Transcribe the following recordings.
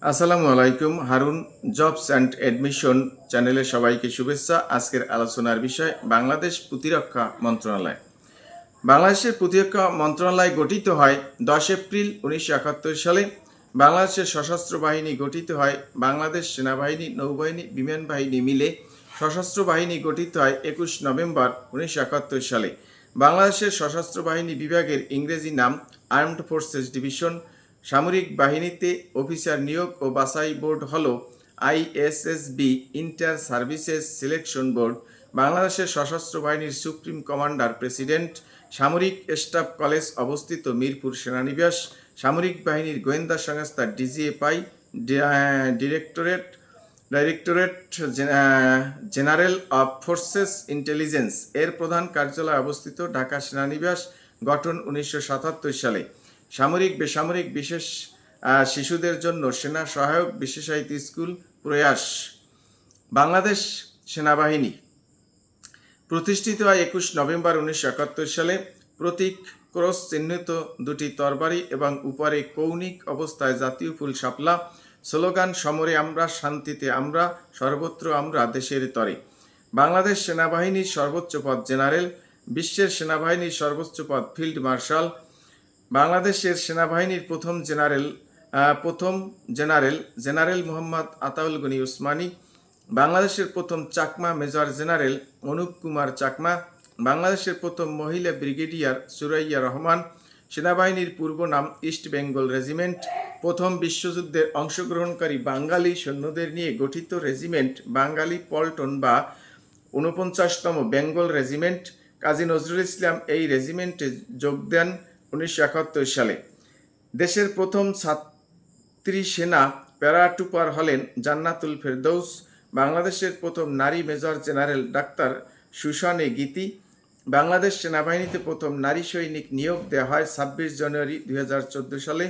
আসসালামু আলাইকুম। Harun jobs and admission চ্যানেলে সবাইকে শুভেচ্ছা। আজকের আলোচনার বিষয় বাংলাদেশ প্রতিরক্ষা মন্ত্রণালয়। বাংলাদেশের প্রতিরক্ষা মন্ত্রণালয় গঠিত হয় 10 এপ্রিল 1971 সালে। বাংলাদেশের সশস্ত্র বাহিনী গঠিত হয় বাংলাদেশ সেনাবাহিনী, নৌবাহিনী, বিমান বাহিনী মিলে সশস্ত্র বাহিনী গঠিত হয় 21 নভেম্বর 1971 সালে। বাংলাদেশের সশস্ত্র বাহিনী বিভাগের ইংরেজি নাম আর্মড ফোর্সেস ডিভিশন। সামরিক বাহিনীতে অফিসার নিয়োগ ও বাছাই বোর্ড হল ISSB, inter services selection board. বাংলাদেশের সশস্ত্র বাহিনীর সুপ্রিম কমান্ডার প্রেসিডেন্ট। সামরিক স্টাফ কলেজ অবস্থিত মিরপুর সেনানিবাস। সামরিক বাহিনীর গোয়েন্দা সংস্থা DGFI, directorate general of forces intelligence এর প্রধান কার্যালয় অবস্থিত ঢাকা সেনানিবাস। গঠন 1977 সালে। সামরিক বেসামরিক বিশেষ শিশুদের জন্য সেনা সহায়ক বিশেষায়িত স্কুল প্রয়াস। বাংলাদেশ সেনাবাহিনী প্রতিষ্ঠিত হয় 21 নভেম্বর 1971 সালে। প্রতীক ক্রস চিহ্নিত দুটি তরবারি এবং উপরে কৌণিক অবস্থায় জাতীয় ফুল শাপলা। স্লোগান সমরে আমরা, শান্তিতে আমরা, সর্বত্র আমরা, দেশের তরে। বাংলাদেশ সেনাবাহিনীর সর্বোচ্চ পদ জেনারেল। বিশ্বের সেনাবাহিনীর সর্বোচ্চ পদ ফিল্ড মার্শাল। বাংলাদেশের সেনাবাহিনীর প্রথম জেনারেল মোহাম্মদ আতাউল গনি উসমানী। বাংলাদেশের প্রথম চাকমা মেজর জেনারেল অনুপ কুমার চাকমা। বাংলাদেশের প্রথম মহিলা ব্রিগেডিয়ার সুরাইয়া রহমান। সেনাবাহিনীর পূর্ব নাম ইস্ট বেঙ্গল রেজিমেন্ট। প্রথম বিশ্বযুদ্ধে অংশগ্রহণকারী বাঙালি সৈন্যদের নিয়ে গঠিত রেজিমেন্ট বাঙালি পল্টন বা 49তম বেঙ্গল রেজিমেন্ট। কাজী নজরুল ইসলাম এই রেজিমেন্টে যোগ দেন 1971 সালে। দেশের প্রথম ছাত্রী সেনা প্যারাট্রুপার হলেন জান্নাতুল ফেরদৌস। বাংলাদেশের প্রথম নারী মেজর জেনারেল ডাক্তার সুসানে গীতি। বাংলাদেশ সেনাবাহিনীতে প্রথম নারী সৈনিক নিয়োগ দেওয়া হয় 26 জানুয়ারি 2014 সালে।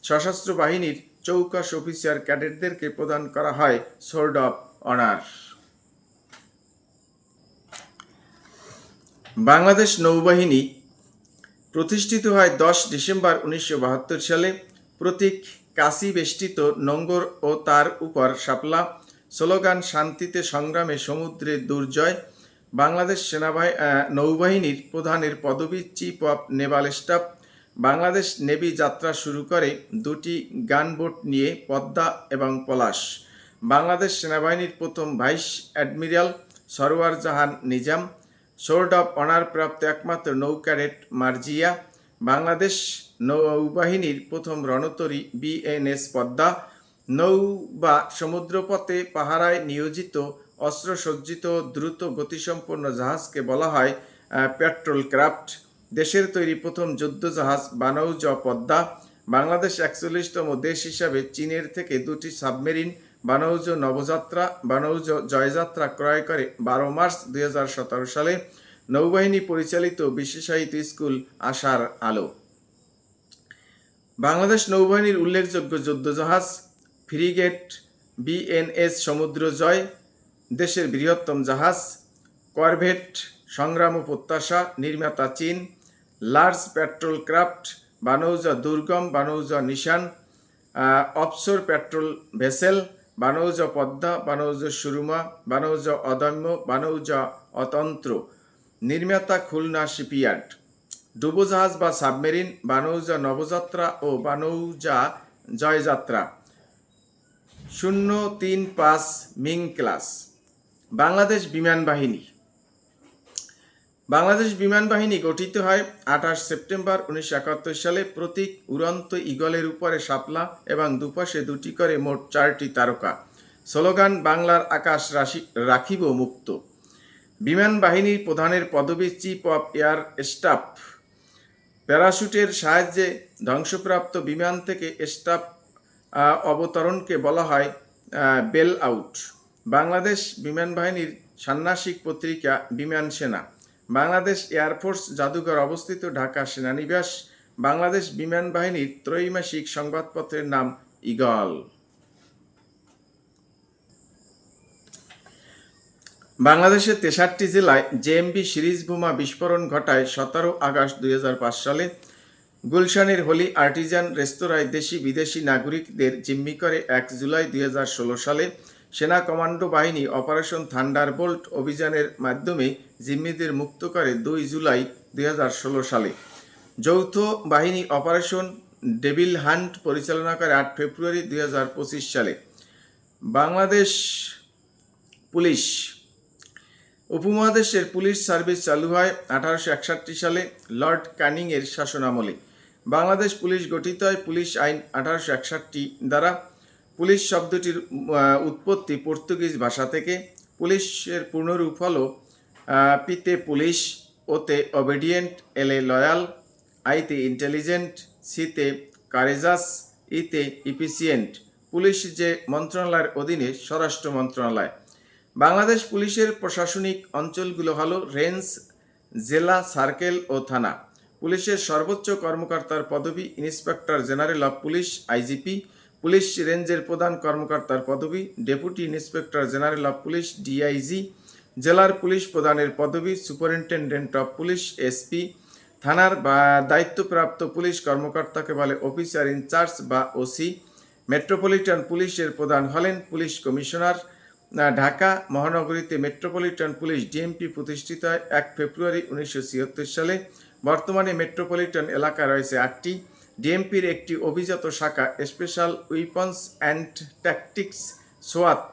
সশস্ত্র বাহিনীর চৌকস অফিসার ক্যাডেটদেরকে প্রদান করা হয় সোর্ড অফ অনার। বাংলাদেশ নৌবাহিনী প্রতিষ্ঠিত হয় 10 ডিসেম্বর 1972 সালে। প্রতীক কাশি বেষ্টিত নোঙ্গর ও তার উপর শাপলা। স্লোগান শান্তিতে সংগ্রামে সমুদ্রের দুর্জয়। বাংলাদেশ নৌবাহিনীর প্রধানের পদবি chief of Naval staff. Bangladesh navy যাত্রা শুরু করে দুটি গানবোট নিয়ে, পদ্মা এবং পলাশ। বাংলাদেশ সেনাবাহিনীর প্রথম vice admiral Sarwar Jahan Nizam. Sword of honour প্রাপ্ত একমাত্র নৌ ক্যাডেট মার্জিয়া। বাংলাদেশ নৌবাহিনীর প্রথম রণতরী বিএনএস পদ্মা। নৌ বা সমুদ্রপথে পাহারায় নিয়োজিত অস্ত্রসজ্জিত দ্রুত গতিসম্পন্ন জাহাজকে বলা হয় পেট্রোল ক্রাফট। দেশের তৈরি প্রথম যুদ্ধজাহাজ বানৌজ পদ্মা। বাংলাদেশ 41তম দেশ হিসাবে চীনের থেকে দুটি সাবমেরিন বানৌজ নবযাত্রা, বানৌজ জয়যাত্রা ক্রয় করে 12 মার্চ 2017 সালে। নৌবাহিনী পরিচালিত বিশেষায়িত স্কুল আশার আলো। বাংলাদেশ নৌবাহিনীর উল্লেখযোগ্য যুদ্ধজাহাজ ফ্রিগেট বিএনএস সমুদ্র জয়, দেশের বৃহত্তম জাহাজ। করভেট সংগ্রাম ও প্রত্যাশা, নির্মাতা চীন। লার্জ পেট্রোল ক্রাফট বানৌজা দুর্গম, বানৌজা নিশান। অফশোর পেট্রোল ভেসেল বানৌজা পদ্মা, বানৌজা সুরমা, বানৌজা অদম্য, বানৌজা অতন্ত্র। নির্মাতা খুলনা শিপইয়ার্ড। ডুবোজাহাজ বা সাবমেরিন বানৌজা নবযাত্রা ও বানৌজা জয়যাত্রা। 035 Ming class. বাংলাদেশ বিমান বাহিনী গঠিত হয় 28 সেপ্টেম্বর 1971 সালে। প্রতীক উড়ন্ত ঈগলের উপরে শাপলা এবং দুপাশে দুটি করে মোট 4টি তারকা। স্লোগান বাংলার আকাশ রাখিব মুক্ত। বিমান বাহিনীর প্রধানের পদবি চিফ অফ এয়ার স্টাফ। প্যারাশুটের সাহায্যে ধ্বংসপ্রাপ্ত বিমান থেকে স্টাফ অবতরণকে বলা হয় বেল আউট। বাংলাদেশ বিমান বাহিনীর ষান্মাসিক পত্রিকা বিমান সেনা। বাংলাদেশ এয়ারফোর্স জাদুঘর অবস্থিত ঢাকা সেনানিবাস। বাংলাদেশ বিমান বাহিনীর ত্রৈমাসিক সংবাদপত্রের নাম ঈগল। বাংলাদেশের 63 জেলায় জেএমবি সিরিজ বোমা বিস্ফোরণ ঘটায় 17 আগস্ট 2005 সালে। গুলশানের হোলি আর্টিজান রেস্তোরাঁয় দেশি বিদেশি নাগরিকদের জিম্মি করে 1 জুলাই 2016 সালে সেনা কমান্ডো বাহিনী অপারেশন থান্ডারবোল্ট অভিযানের মাধ্যমে জিম্মিদের মুক্ত করে 2 জুলাই 2016 সালে। যৌথ বাহিনী অপারেশন ডেভিল হান্ট পরিচালনা করে 8 ফেব্রুয়ারি 2025 সালে। বাংলাদেশ পুলিশ উপমহাদেশের পুলিশ সার্ভিস চালু হয় 1861 সালে লর্ড ক্যানিংয়ের শাসনামলে। বাংলাদেশ পুলিশ গঠিত হয় পুলিশ আইন 1861 দ্বারা। পুলিশ শব্দটির উৎপত্তি পর্তুগিজ ভাষা থেকে। পুলিশের পূর্ণরূপ হল পিতে পুলিশ, ওতে অবিডিয়েন্ট, এলে লয়াল, আইতে ইন্টেলিজেন্ট, সিতে কারেজাস, ইতে ইফিসিয়েন্ট। পুলিশ যে মন্ত্রণালয়ের অধীনে স্বরাষ্ট্র মন্ত্রণালয়। বাংলাদেশ পুলিশের প্রশাসনিক অঞ্চলগুলো হলো রেঞ্জ, জেলা, সার্কেল ও থানা। পুলিশের সর্বোচ্চ কর্মকর্তার পদবি inspector general of police, IGP. Police রেঞ্জের প্রধান কর্মকর্তার পদবি deputy inspector general of police, DIG. জেলার পুলিশ প্রধানের পদবি সুপারিনটেন্ডেন্ট অফ পুলিশ, এসপি। থানার দায়িত্বপ্রাপ্ত পুলিশ কর্মকর্তাকে বলে অফিসার ইনচার্জ বা ওসি। মেট্রোপলিটন পুলিশের প্রধান হলেন পুলিশ কমিশনার। ঢাকা মহানগরীতে মেট্রোপলিটন পুলিশ ডিএমপি প্রতিষ্ঠিত হয় 1 ফেব্রুয়ারি 1976 সালে। বর্তমানে মেট্রোপলিটন এলাকা রয়েছে 8টি। ডিএমপির একটি অভিজাত শাখা স্পেশাল উইপন্স অ্যান্ড ট্যাকটিক্স সোয়াত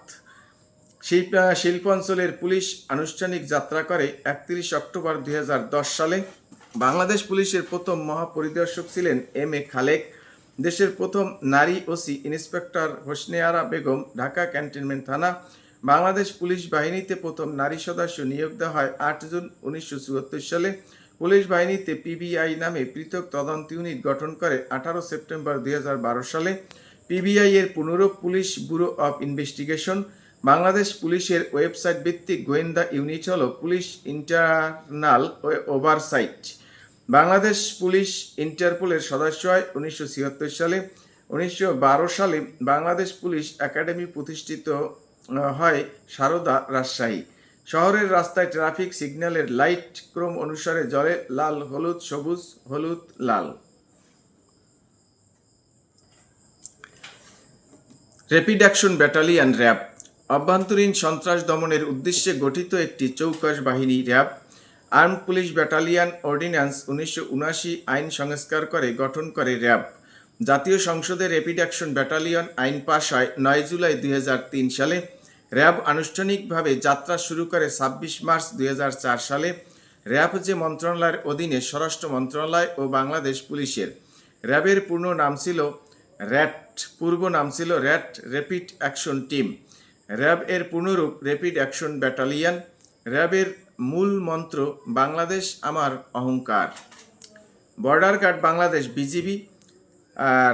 শিল্পাঞ্চলের পুলিশ আনুষ্ঠানিক যাত্রা করে 31 অক্টোবর 2010 সালে। বাংলাদেশ পুলিশের প্রথম মহাপরিদর্শক ছিলেন এম.এ. খালেক। দেশের প্রথম নারী OC inspector Hosne Ara Begum, Dhaka cantonment থানা। বাংলাদেশ পুলিশ বাহিনীতে প্রথম নারী সদস্য নিয়োগ দেওয়া হয় 8 জুন 1974 সালে। পুলিশ বাহিনীতে পিবিআই নামে পৃথক তদন্ত ইউনিট গঠন করে 18 সেপ্টেম্বর 2012 সালে। পিবিআই এর পুনরূপ police bureau of investigation. Bangladesh পুলিশের ওয়েবসাইট ভিত্তিক গোয়েন্দা ইউনিট হল police internal oversight. Bangladesh police ইন্টারপোলের সদস্য হয় 1976 সালে। 1912 সালে বাংলাদেশ পুলিশ একাডেমি প্রতিষ্ঠিত হয় সারদা, রাজশাহী। শহরের রাস্তায় ট্রাফিক সিগন্যালের লাইট ক্রম অনুসারে জ্বলে লাল, হলুদ, সবুজ, হলুদ, লাল। র্যাপিড অ্যাকশন ব্যাটালিয়ন র্যাব অভ্যন্তরীণ সন্ত্রাস দমনের উদ্দেশ্যে গঠিত একটি চৌকস বাহিনী। RAB arm police battalion ordinance 1979 আইন সংস্কার করে গঠন করে র্যাব। জাতীয় সংসদে র্যাপিড অ্যাকশন ব্যাটালিয়ন আইন পাশ হয় 9 জুলাই 2003 সালে। র্যাব আনুষ্ঠানিকভাবে যাত্রা শুরু করে 26 মার্চ 2004 সালে। র্যাব যে মন্ত্রণালয়ের অধীনে স্বরাষ্ট্র মন্ত্রণালয় ও বাংলাদেশ পুলিশের। র্যাবের পূর্ব নাম ছিল rat, rapid action team. RAB এর পূর্ণরূপ র্যাপিড অ্যাকশন ব্যাটালিয়ন। র্যাবের মূল মন্ত্র বাংলাদেশ আমার অহংকার। Border guard Bangladesh, BGB.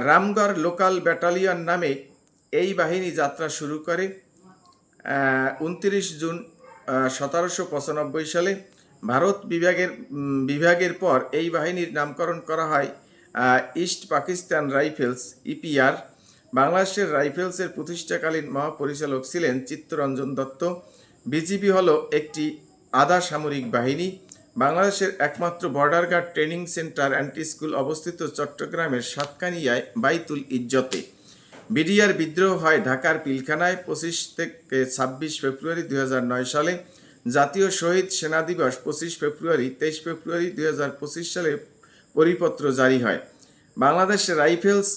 Ramgarh local battalion নামে এই বাহিনী যাত্রা শুরু করে 29 জুন 1795 সালে। ভারত বিভাগের পর এই বাহিনীর নামকরণ করা হয় ইস্ট পাকিস্তান রাইফেলস, ইপিআর। বাংলাদেশের রাইফেলসের প্রতিষ্ঠাকালীন মহাপরিচালক ছিলেন চিত্তরঞ্জন দত্ত। বিজিবি হলো একটি আধা সামরিক বাহিনী। বাংলাদেশের একমাত্র border guard training centre and school অবস্থিত চট্টগ্রামের সাতকানিয়ায় বাইতুল ইজ্জতে। বিডিআর বিদ্রোহ হয় ঢাকার পিলখানায় 25 থেকে 26 ফেব্রুয়ারি 2009 সালে। জাতীয় শহীদ সেনা দিবস 25 ফেব্রুয়ারি। 23 ফেব্রুয়ারি 2025 সালে পরিপত্র জারি হয়। বাংলাদেশ রাইফেলস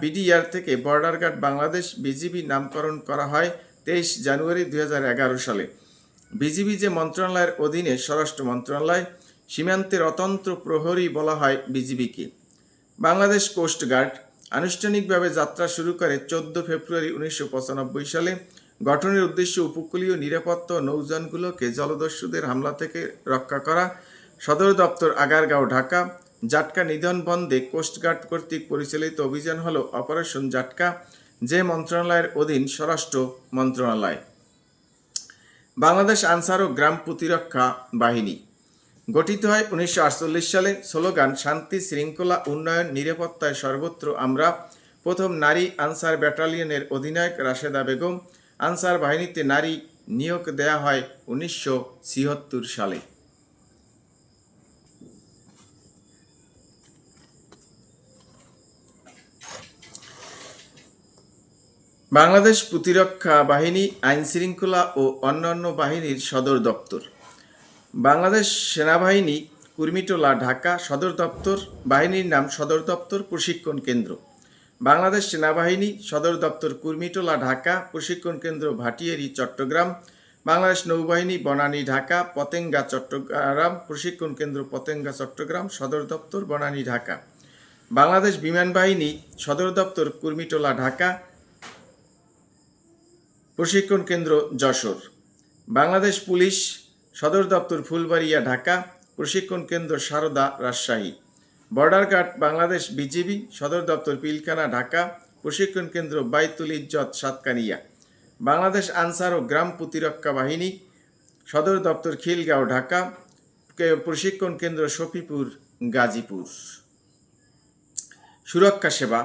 বিডিআর থেকে বর্ডার গার্ড বাংলাদেশ, বিজিবি নামকরণ করা হয় 23 জানুয়ারি 2011 সালে। বিজিবি যে মন্ত্রণালয়ের অধীনে স্বরাষ্ট্র মন্ত্রণালয়। সীমান্তের অতন্ত্র প্রহরী বলা হয় বিজিবিকে। বাংলাদেশ কোস্ট গার্ড আনুষ্ঠানিকভাবে যাত্রা শুরু করে 14 ফেব্রুয়ারি 1995 সালে। গঠনের উদ্দেশ্য উপকূলীয় নিরাপত্তা নৌযানগুলোকে জলদস্যুদের হামলা থেকে রক্ষা করা। সদর দপ্তর আগারগাঁও, ঢাকা। জাটকা নিধন বন্ধে কোস্টগার্ড কর্তৃক পরিচালিত অভিযান হল অপারেশন জাটকা, যে মন্ত্রণালয়ের অধীন স্বরাষ্ট্র মন্ত্রণালয়। বাংলাদেশ আনসার ও গ্রাম প্রতিরক্ষা বাহিনী গঠিত হয় 1948 সালে। স্লোগান শান্তি, শৃঙ্খলা, উন্নয়ন, নিরাপত্তায় সর্বত্র আমরা। প্রথম নারী আনসার ব্যাটালিয়নের অধিনায়ক রাশেদা বেগম। আনসার বাহিনীতে নারী নিয়োগ দেয়া হয় 1976 সালে। বাংলাদেশ প্রতিরক্ষা বাহিনী, আইন শৃঙ্খলা ও অন্যান্য বাহিনীর সদর দপ্তর। বাংলাদেশ সেনাবাহিনী, কুর্মিটোলা, ঢাকা। সদর দপ্তর বাহিনীর নাম সদর দপ্তর প্রশিক্ষণ কেন্দ্র। বাংলাদেশ সেনাবাহিনী সদর দপ্তর কুর্মিটোলা, ঢাকা। প্রশিক্ষণ কেন্দ্র ভাটিয়ারি, চট্টগ্রাম। বাংলাদেশ নৌবাহিনী বনানী, ঢাকা। পতেঙ্গা, চট্টগ্রাম। প্রশিক্ষণ কেন্দ্র পতেঙ্গা, চট্টগ্রাম। সদর দপ্তর বনানী, ঢাকা। বাংলাদেশ বিমান বাহিনী সদর দপ্তর কুর্মিটোলা, ঢাকা। প্রশিক্ষণ কেন্দ্র যশোর। বাংলাদেশ পুলিশ সদর দপ্তর ফুলবাড়িয়া, ঢাকা। প্রশিক্ষণ কেন্দ্র Sarda, Rajshahi. Border guard Bangladesh BGB সদর দপ্তর পিলখানা, ঢাকা। প্রশিক্ষণ কেন্দ্র বাইতুল ইজ্জত, সাতকানিয়া। বাংলাদেশ আনসার ও গ্রাম প্রতিরক্ষা বাহিনী সদর দপ্তর খিলগাঁও, ঢাকা। প্রশিক্ষণ কেন্দ্র শফিপুর, গাজীপুর। সুরক্ষা সেবা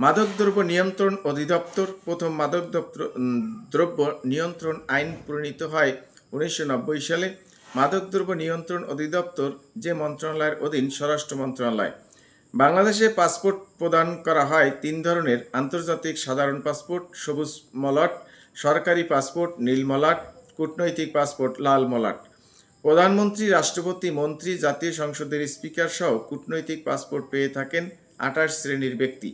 মাদকদ্রব্য নিয়ন্ত্রণ অধিদপ্তর। প্রথম দ্রব্য নিয়ন্ত্রণ আইন প্রণীত হয় 1990 সালে। মাদকদ্রব্য নিয়ন্ত্রণ অধিদপ্তর যে মন্ত্রণালয়ের অধীন স্বরাষ্ট্র মন্ত্রণালয়। বাংলাদেশে পাসপোর্ট প্রদান করা হয় 3 ধরনের: আন্তর্জাতিক সাধারণ পাসপোর্ট সবুজ মলাট, সরকারি পাসপোর্ট নীল মলাট, কূটনৈতিক পাসপোর্ট লাল মলাট। প্রধানমন্ত্রী, রাষ্ট্রপতি, মন্ত্রী, জাতীয় সংসদের স্পিকার সহ কূটনৈতিক পাসপোর্ট পেয়ে থাকেন 28 শ্রেণীর ব্যক্তি।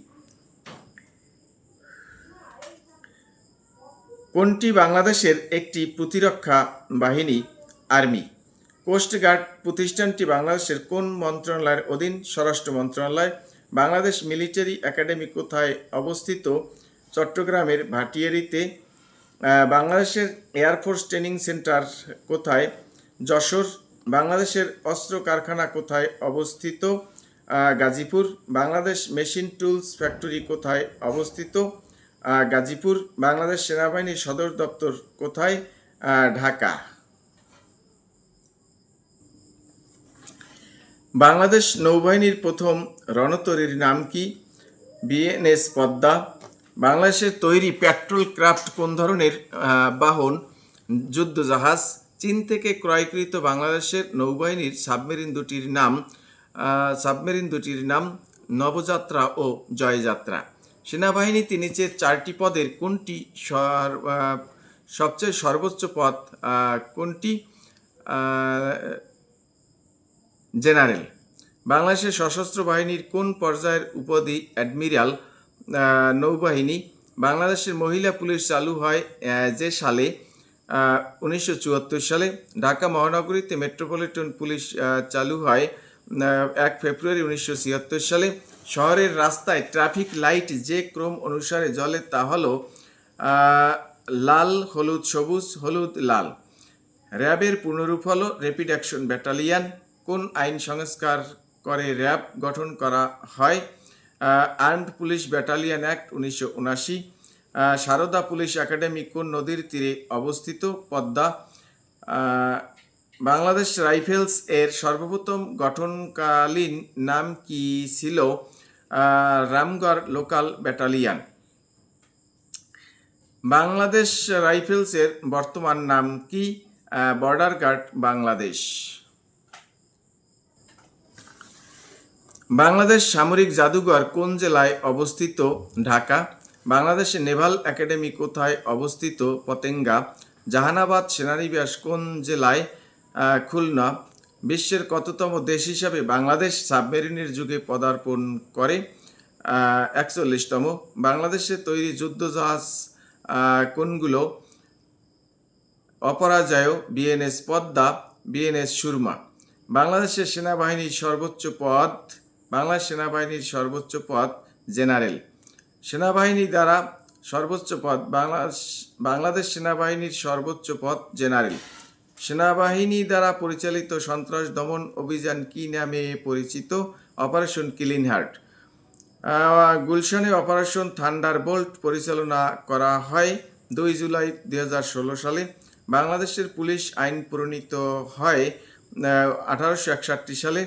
কোনটি বাংলাদেশের একটি প্রতিরক্ষা বাহিনী? আর্মি। কোস্টগার্ড প্রতিষ্ঠানটি বাংলাদেশের কোন মন্ত্রণালয়ের অধীন? স্বরাষ্ট্র মন্ত্রণালয়। বাংলাদেশ মিলিটারি একাডেমি কোথায় অবস্থিত? চট্টগ্রামের ভাটিয়ারিতে। বাংলাদেশের এয়ারফোর্স ট্রেনিং সেন্টার কোথায়? যশোর। বাংলাদেশের অস্ত্র কারখানা কোথায় অবস্থিত? Gazipur. Bangladesh machine tools factory কোথায় অবস্থিত? গাজীপুর। বাংলাদেশ সেনাবাহিনীর সদর দপ্তর কোথায়? ঢাকা। বাংলাদেশ নৌবাহিনীর প্রথম রণতরীর নাম কি? বিএনএস পদ্মা। বাংলাদেশের তৈরি পেট্রোল ক্রাফট কোন ধরনের বাহন? যুদ্ধজাহাজ। চীন থেকে ক্রয়কৃত বাংলাদেশের নৌবাহিনীর সাবমেরিন দুটির নাম নবযাত্রা ও জয়যাত্রা। সেনাবাহিনীতে নিচের 4টি পদের কোনটি সবচেয়ে সর্বোচ্চ পদ? কোনটি? জেনারেল। বাংলাদেশের সশস্ত্র বাহিনীর কোন পর্যায়ের উপাধি? অ্যাডমিরাল। নৌবাহিনী। বাংলাদেশের মহিলা পুলিশ চালু হয় যে সালে? 1974 সালে। ঢাকা মহানগরীতে মেট্রোপলিটন পুলিশ চালু হয় 1 ফেব্রুয়ারি 1976 সালে। শহরের রাস্তায় ট্রাফিক লাইট যে ক্রম অনুসারে জ্বলে তা হল লাল, হলুদ, সবুজ, হলুদ, লাল। র্যাবের পূর্ণরূপ হল র্যাপিড অ্যাকশন ব্যাটালিয়ন। কোন আইন সংস্কার করে র্যাব গঠন করা হয়? Armed police battalion act 1979। Sarda police academy কোন নদীর তীরে অবস্থিত? পদ্মা। বাংলাদেশ রাইফেলস এর সর্বপ্রথম গঠনকালীন নাম কি ছিল? Ramgarh local battalion. Bangladesh rifles এর বর্তমান নাম কি? Border guard Bangladesh. বাংলাদেশ সামরিক জাদুঘর কোন জেলায় অবস্থিত? ঢাকা। বাংলাদেশের নেভাল একাডেমি কোথায় অবস্থিত? পতেঙ্গা। জাহানাবাদ সেনানিবাস কোন জেলায়? খুলনা। বিশ্বের কততম দেশ হিসাবে বাংলাদেশ সাবমেরিনের যুগে পদার্পণ করে? 41তম। বাংলাদেশের তৈরি যুদ্ধজাহাজ কোনগুলো? Aparajeyo, BNS Padma, BNS Surma. বাংলাদেশের সেনাবাহিনীর সর্বোচ্চ পদ? বাংলাদেশ সেনাবাহিনীর সর্বোচ্চ পদ জেনারেল। সেনাবাহিনী দ্বারা সর্বোচ্চ পদ বাংলাদেশ সেনাবাহিনীর সর্বোচ্চ পদ জেনারেল। সেনাবাহিনী দ্বারা পরিচালিত সন্ত্রাস দমন অভিযান কি নামে পরিচিত? Operation clean heart. গুলশানে অপারেশন থান্ডারবোল্ট পরিচালনা করা হয় 2 জুলাই 2016 সালে। বাংলাদেশের পুলিশ আইন প্রণীত হয় 1861 সালে।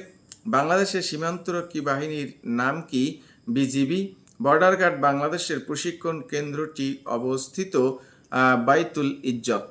বাংলাদেশের সীমান্তরক্ষী বাহিনীর নাম কি? বিজিবি। বর্ডার গার্ড বাংলাদেশের প্রশিক্ষণ কেন্দ্রটি অবস্থিত বাইতুল ইজ্জত।